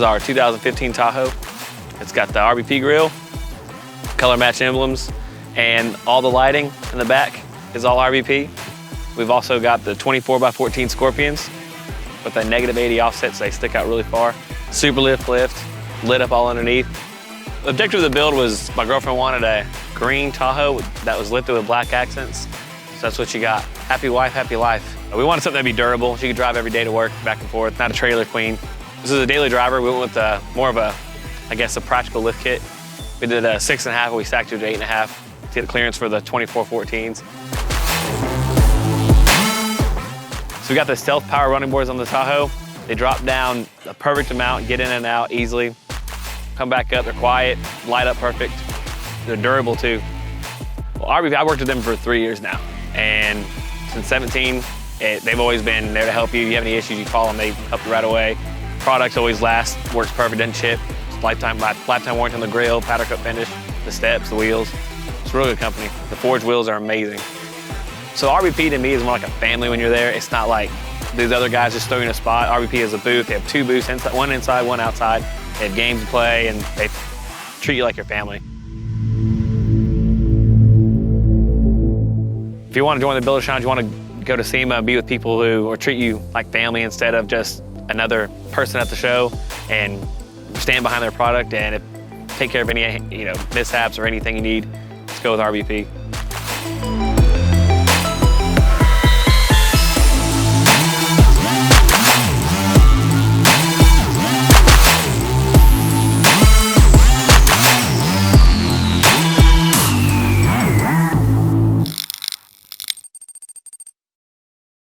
is our 2015 Tahoe. It's got the RBP grill, color match emblems, and all the lighting in the back is all RBP. We've also got the 24x14 Scorpions with a -80 offset, so they stick out really far. Super lift, lit up all underneath. The objective of the build was my girlfriend wanted a green Tahoe that was lifted with black accents. So that's what you got. Happy wife, happy life. We wanted something that'd be durable. She could drive every day to work, back and forth, not a trailer queen. This is a daily driver. We went with more of a, I guess, a practical lift kit. We did a 6.5, and we stacked it to 8.5 to get clearance for the 2414s. So we got the stealth power running boards on the Tahoe. They drop down a perfect amount, get in and out easily. Come back up, they're quiet, light up perfect. They're durable too. Well, RBP, I worked with them for 3 years now. And since 17, they've always been there to help you. If you have any issues, you call them, they help you right away. Products always last, works perfect, doesn't chip. It's lifetime warranty on the grill, powder coat finish, the steps, the wheels. It's a really good company. The forged wheels are amazing. So RBP to me is more like a family when you're there. It's not like these other guys just throw you in a spot. RBP is a booth. They have 2 booths, one inside, one outside. They have games to play, and they treat you like your family. If you want to join the Builder Challenge, you want to go to SEMA and be with people who or treat you like family instead of just another person at the show, and stand behind their product and take care of any mishaps or anything you need, let's go with RBP.